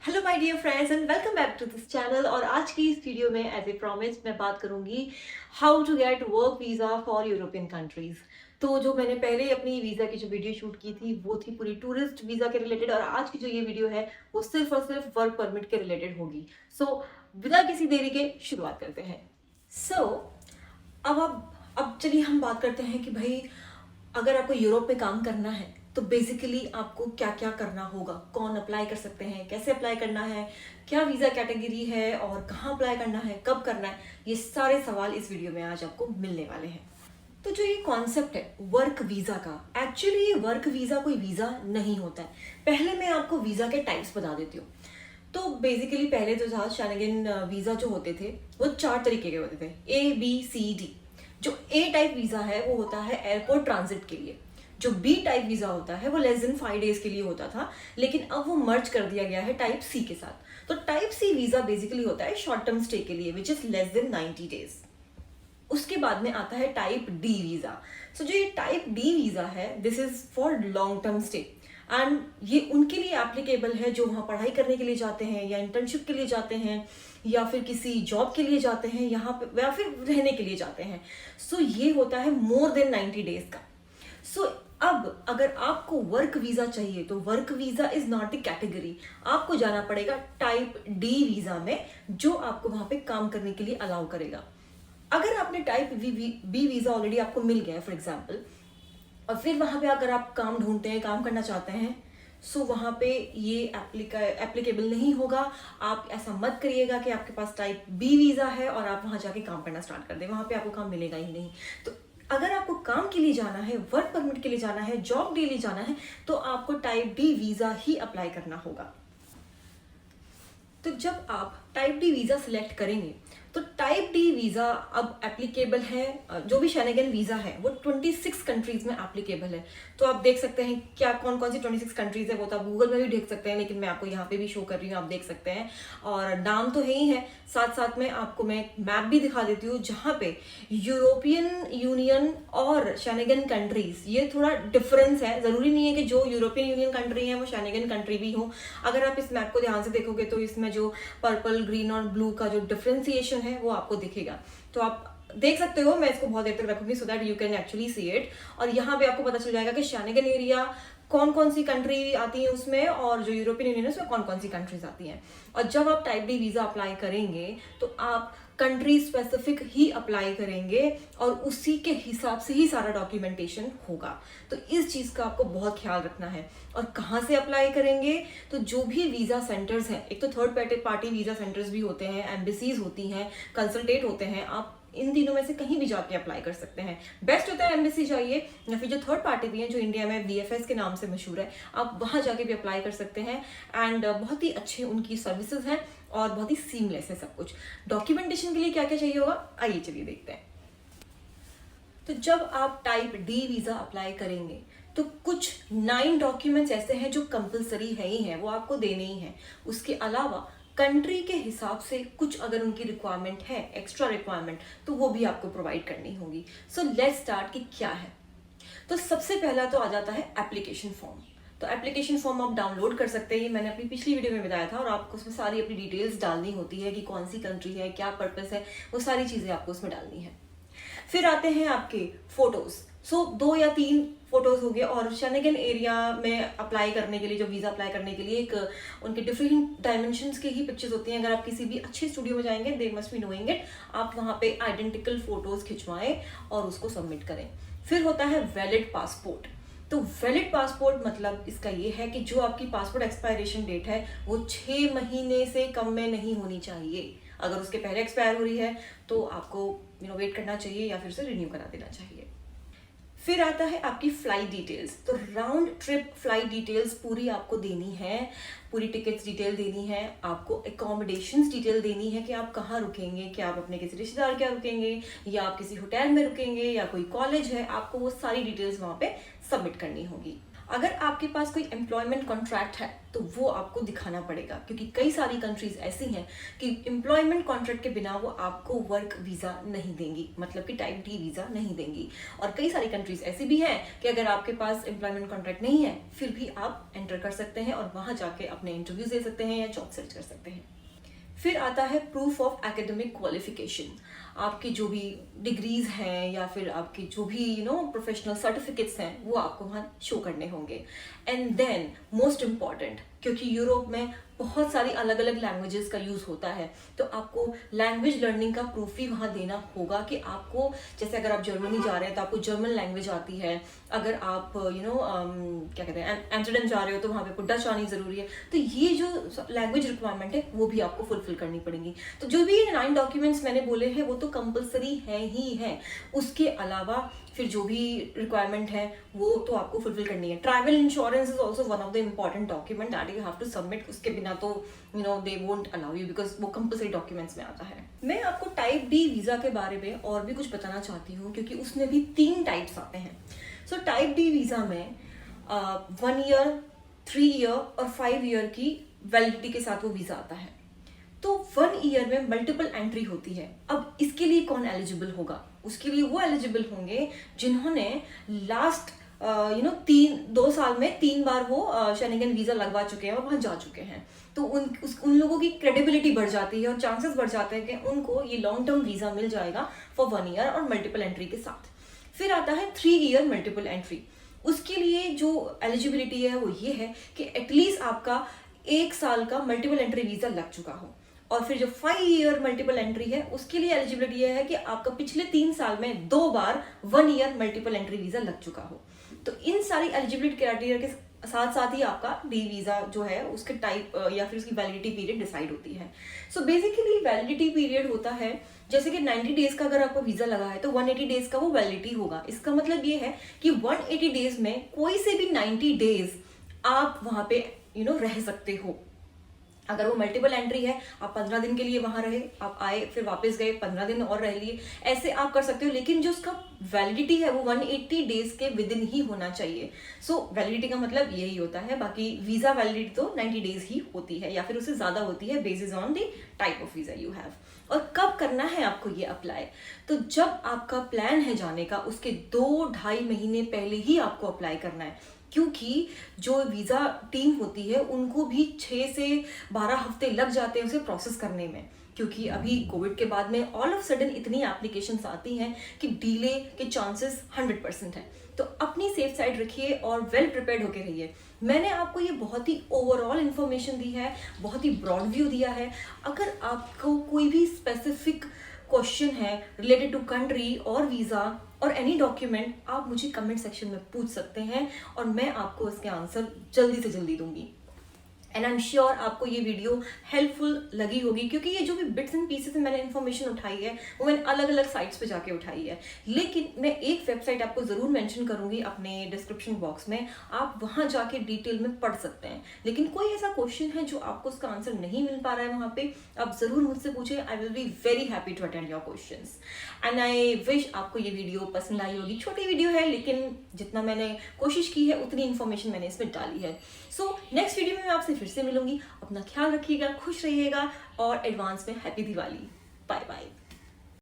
Hello my dear friends and welcome back to this channel. और आज की इस वीडियो में एज ए प्रॉमिस मैं बात करूंगी how to get work visa for European countries. तो जो मैंने पहले अपनी वीज़ा की जो वीडियो शूट की थी वो थी पूरी टूरिस्ट वीज़ा के रिलेटेड, और आज की जो ये वीडियो है वो सिर्फ और सिर्फ वर्क परमिट के रिलेटेड होगी। सो बिना किसी देरी के शुरुआत करते हैं। सो अब चलिए हम बात करते हैं कि भाई अगर आपको यूरोप में काम करना है तो बेसिकली आपको क्या क्या करना होगा, कौन अप्लाई कर सकते हैं, कैसे अप्लाई करना है, क्या वीज़ा कैटेगरी है और कहाँ अप्लाई करना है, कब करना है, ये सारे सवाल इस वीडियो में आज आपको मिलने वाले हैं। तो जो ये कॉन्सेप्ट है वर्क वीज़ा का, एक्चुअली ये वर्क वीज़ा कोई वीज़ा नहीं होता है। पहले मैं आपको वीज़ा के टाइप्स बता देती हूँ। तो बेसिकली पहले जो था शेंगेन वीज़ा जो होते थे वो 4 तरीके के होते थे, ABCD। जो ए टाइप वीज़ा है वो होता है एयरपोर्ट ट्रांजिट के लिए। जो बी टाइप वीज़ा होता है वो लेस देन 5 डेज के लिए होता था, लेकिन अब वो मर्ज कर दिया गया है टाइप सी के साथ। तो टाइप सी वीज़ा बेसिकली होता है शॉर्ट टर्म स्टे के लिए which is less than 90 days. उसके बाद में आता है टाइप डी वीज़ा। सो जो ये टाइप डी वीज़ा है this is for long term stay, and ये उनके लिए एप्लीकेबल है जो वहाँ पढ़ाई करने के लिए जाते हैं या इंटर्नशिप के लिए जाते हैं या फिर किसी जॉब के लिए जाते हैं यहाँ पे, या फिर रहने के लिए जाते हैं। सो ये होता है मोर देन 90 डेज का। सो अब अगर आपको वर्क वीज़ा चाहिए तो work visa is not the category, आपको जाना पड़ेगा टाइप डी वीज़ा में जो आपको वहाँ पे काम करने के लिए अलाउ करेगा। अगर आपने टाइप बी वीज़ा ऑलरेडी आपको मिल गया है फॉर एग्जाम्पल, और फिर वहाँ पे अगर आप काम ढूंढते हैं, काम करना चाहते हैं, सो वहाँ पे ये एप्लीकेबल नहीं होगा। आप ऐसा मत करिएगा कि आपके पास टाइप बी वीज़ा है और आप वहाँ जाके काम करना स्टार्ट कर दें, वहाँ पे आपको काम मिलेगा ही नहीं। तो अगर आपको काम के लिए जाना है, वर्क परमिट के लिए जाना है, जॉब के लिए जाना है, तो आपको टाइप डी वीज़ा ही अप्लाई करना होगा। तो जब आप टाइप डी वीज़ा सिलेक्ट करेंगे तो टाइप डी वीज़ा अब एप्लीकेबल है, जो भी शेंगेन वीज़ा है वो 26 कंट्रीज में एप्लीकेबल है। तो आप देख सकते हैं क्या कौन कौन सी 26 कंट्रीज है, वो तो आप गूगल में भी देख सकते हैं, लेकिन मैं आपको यहाँ पे भी शो कर रही हूँ, आप देख सकते हैं। और नाम तो है ही है, साथ साथ में आपको मैं मैप भी दिखा देती हूँ जहाँ पे यूरोपियन यूनियन और शेंगेन कंट्रीज ये थोड़ा डिफरेंस है। ज़रूरी नहीं है कि जो यूरोपियन यूनियन कंट्री है वो शेंगेन कंट्री भी हो। अगर आप इस मैप को ध्यान से देखोगे तो इसमें जो पर्पल, ग्रीन और ब्लू का जो डिफरेंशिएशन है वो आपको दिखेगा। तो आप देख सकते हो, मैं इसको बहुत देर तक रखूंगी so that you can actually see it. और यहाँ पे आपको पता चल जाएगा कि शेंगेन एरिया कौन कौन सी कंट्री आती है उसमें, और जो यूरोपियन यूनियन है उसमें कौन कौन सी कंट्रीज आती हैं। और जब आप टाइप डी वीज़ा अप्लाई करेंगे तो आप कंट्री स्पेसिफिक ही अप्लाई करेंगे और उसी के हिसाब से ही सारा डॉक्यूमेंटेशन होगा। तो इस चीज़ का आपको बहुत ख्याल रखना है। और कहाँ से अप्लाई करेंगे, तो जो भी वीज़ा सेंटर्स हैं, एक तो थर्ड पार्टी वीज़ा सेंटर्स भी होते हैं, एम्बेसीज होती हैं, कंसल्टेट होते हैं, आप इन दिनों में से कहीं भी जाके अप्लाई कर सकते हैं। बेस्ट होता है एम्बेसी जाइए, या फिर जो थर्ड पार्टी भी हैं जो इंडिया में VFS के नाम से मशहूर है, आप वहाँ जाके भी अप्लाई कर सकते हैं। एंड बहुत ही अच्छे उनकी सर्विसेज हैं और बहुत ही सीमलेस है सब कुछ। डॉक्यूमेंटेशन के लिए क्या क्या चाहिए होगा, आइए चलिए देखते हैं। तो जब आप टाइप डी वीज़ा अप्लाई करेंगे तो कुछ 9 डॉक्यूमेंट्स ऐसे हैं जो कंपलसरी है ही हैं, वो आपको देने ही हैं। उसके अलावा कंट्री के हिसाब से कुछ अगर उनकी रिक्वायरमेंट है, एक्स्ट्रा रिक्वायरमेंट, तो वो भी आपको प्रोवाइड करनी होगी। सो लेट्स स्टार्ट कि क्या है। तो सबसे पहला तो आ जाता है एप्लीकेशन फॉर्म। तो एप्लीकेशन फॉर्म आप डाउनलोड कर सकते हैं, मैंने अपनी पिछली वीडियो में बताया था, और आपको उसमें सारी अपनी डिटेल्स डालनी होती है कि कौन सी कंट्री है, क्या पर्पस है, वो सारी चीज़ें आपको उसमें डालनी है। फिर आते हैं आपके फोटोज। सो 2 या 3 फोटोज हो गए। और शेंगेन एरिया में अप्लाई करने के लिए, जो वीज़ा अप्लाई करने के लिए एक उनके डिफरेंट डायमेंशंस की ही पिक्चर्स होती हैं। अगर आप किसी भी अच्छे स्टूडियो में जाएंगे they must be knowing it, आप वहाँ पे आइडेंटिकल फोटोज खिंचवाएं और उसको सबमिट करें। फिर होता है वैलिड पासपोर्ट। तो वैलिड पासपोर्ट मतलब इसका ये है कि जो आपकी पासपोर्ट एक्सपायरेशन डेट है वो 6 महीने से कम में नहीं होनी चाहिए। अगर उसके पहले एक्सपायर हो रही है तो आपको वेट करना चाहिए या फिर से रिन्यू करा देना चाहिए। फिर आता है आपकी फ्लाइट डिटेल्स। तो राउंड ट्रिप फ्लाइट डिटेल्स पूरी आपको देनी है, पूरी टिकट्स डिटेल देनी है, आपको एकोमोडेशंस डिटेल देनी है कि आप कहाँ रुकेंगे, क्या आप अपने किसी रिश्तेदार के यहाँ रुकेंगे या आप किसी होटल में रुकेंगे या कोई कॉलेज है, आपको वो सारी डिटेल्स वहाँ पे सबमिट करनी होगी। अगर आपके पास कोई एम्प्लॉयमेंट कॉन्ट्रैक्ट है तो वो आपको दिखाना पड़ेगा, क्योंकि कई सारी कंट्रीज ऐसी हैं कि एम्प्लॉयमेंट कॉन्ट्रैक्ट के बिना वो आपको वर्क वीज़ा नहीं देंगी, मतलब कि टाइप डी वीज़ा नहीं देंगी। और कई सारी कंट्रीज ऐसी भी हैं कि अगर आपके पास एम्प्लॉयमेंट कॉन्ट्रैक्ट नहीं है फिर भी आप एंटर कर सकते हैं और वहाँ जाके अपने इंटरव्यूज दे सकते हैं या जॉब सर्च कर सकते हैं। फिर आता है प्रूफ ऑफ एकेडमिक क्वालिफिकेशन। आपकी जो भी डिग्रीज हैं या फिर आपकी जो भी प्रोफेशनल सर्टिफिकेट्स हैं वो आपको वहाँ शो करने होंगे। एंड देन मोस्ट इम्पॉर्टेंट, क्योंकि यूरोप में बहुत सारी अलग अलग लैंग्वेजेस का यूज़ होता है, तो आपको लैंग्वेज लर्निंग का प्रूफ भी वहाँ देना होगा कि आपको, जैसे अगर आप जर्मनी जा रहे हैं तो आपको जर्मन लैंग्वेज आती है, अगर आप क्या कहते हैं एम्स्टर्डम जा रहे हो तो वहाँ पे आपको डच आनी ज़रूरी है। तो ये जो लैंग्वेज रिक्वायरमेंट है वो भी आपको फुलफिल करनी पड़ेंगी। तो जो भी 9 डॉक्यूमेंट्स मैंने बोले हैं वो तो कंपलसरी है ही है, उसके अलावा फिर जो भी रिक्वायरमेंट है वो तो आपको फुलफिल करनी है। Travel insurance is also one of the important document that you have to submit, उसके बिना तो they won't allow you, because वो कंपलसरी डॉक्यूमेंट्स में आता है। मैं आपको टाइप डी वीज़ा के बारे में और भी कुछ बताना चाहती हूँ, क्योंकि उसमें भी 3 टाइप्स आते हैं। सो टाइप डी वीज़ा में 1 ईयर, 3 ईयर और 5 ईयर की वैलिडिटी के साथ वो वीज़ा आता है। तो 1 ईयर में मल्टीपल एंट्री होती है। अब इसके लिए कौन एलिजिबल होगा? उसके लिए वो एलिजिबल होंगे जिन्होंने लास्ट 2 साल में 3 बार वो शेंगेन वीज़ा लगवा चुके हैं और वहाँ जा चुके हैं। तो उन लोगों की क्रेडिबिलिटी बढ़ जाती है और चांसेस बढ़ जाते हैं कि उनको ये लॉन्ग टर्म वीज़ा मिल जाएगा फॉर 1 ईयर और मल्टीपल एंट्री के साथ। फिर आता है 3 ईयर मल्टीपल एंट्री। उसके लिए जो एलिजिबिलिटी है वो ये है कि एटलीस्ट आपका 1 साल का मल्टीपल एंट्री वीज़ा लग चुका हो। और फिर जो 5 ईयर मल्टीपल एंट्री है उसके लिए एलिजिबिलिटी यह है कि आपका पिछले 3 साल में 2 बार 1 ईयर मल्टीपल एंट्री वीज़ा लग चुका हो। तो इन सारी एलिजिबिलिटी क्राइटेरिया के साथ साथ ही आपका डी वीज़ा जो है उसके टाइप या फिर उसकी वैलिडिटी पीरियड डिसाइड होती है। सो बेसिकली वैलिडिटी पीरियड होता है, जैसे कि 90 डेज का अगर आपको वीज़ा लगा है तो 180 डेज का वो वैलिडिटी होगा। इसका मतलब ये है कि 180 डेज में कोई से भी 90 डेज आप वहाँ पे रह सकते हो। अगर वो मल्टीपल एंट्री है, आप 15 दिन के लिए वहां रहे, आप आए फिर वापस गए, 15 दिन और रह लिए, ऐसे आप कर सकते हो। लेकिन जो उसका वैलिडिटी है वो 180 डेज के विद इन ही होना चाहिए। सो वैलिडिटी का मतलब यही होता है। बाकी वीजा वैलिडिटी तो 90 डेज ही होती है या फिर उससे ज्यादा होती है, basis on the type of visa you have. और कब करना है आपको ये अप्लाई? तो जब आपका प्लान है जाने का उसके 2-2.5 महीने पहले ही आपको अप्लाई करना है, क्योंकि जो वीज़ा टीम होती है उनको भी 6 से 12 हफ्ते लग जाते हैं उसे प्रोसेस करने में, क्योंकि अभी कोविड के बाद में ऑल ऑफ सडन इतनी एप्लीकेशंस आती हैं कि डिले के चांसेस 100% हैं। तो अपनी सेफ साइड रखिए और वेल प्रिपेयर्ड होकर रहिए। मैंने आपको ये बहुत ही ओवरऑल इन्फॉर्मेशन दी है, बहुत ही ब्रॉड व्यू दिया है। अगर आपको कोई भी स्पेसिफिक क्वेश्चन है रिलेटेड टू कंट्री और वीज़ा और एनी डॉक्यूमेंट, आप मुझे कमेंट सेक्शन में पूछ सकते हैं और मैं आपको इसके आंसर जल्दी से जल्दी दूंगी। एंड आई एम श्योर आपको ये वीडियो हेल्पफुल लगी होगी, क्योंकि ये जो भी बिट्स एंड पीसेस मैंने इन्फॉर्मेशन उठाई है वो मैंने अलग अलग साइट्स पे जाके उठाई है। लेकिन मैं एक वेबसाइट आपको ज़रूर मेंशन करूंगी अपने डिस्क्रिप्शन बॉक्स में, आप वहाँ जाके डिटेल में पढ़ सकते हैं। लेकिन कोई ऐसा क्वेश्चन है जो आपको उसका आंसर नहीं मिल पा रहा है वहाँ पे, आप ज़रूर मुझसे पूछे। I will be very happy to attend your questions. And I wish आपको ये वीडियो पसंद आई होगी। छोटी वीडियो है लेकिन जितना मैंने कोशिश की है उतनी इन्फॉर्मेशन मैंने इसमें डाली है। सो नेक्स्ट वीडियो में मैं आपसे फिर से मिलूंगी। अपना ख्याल रखिएगा, खुश रहिएगा और एडवांस में हैप्पी दिवाली। Bye bye.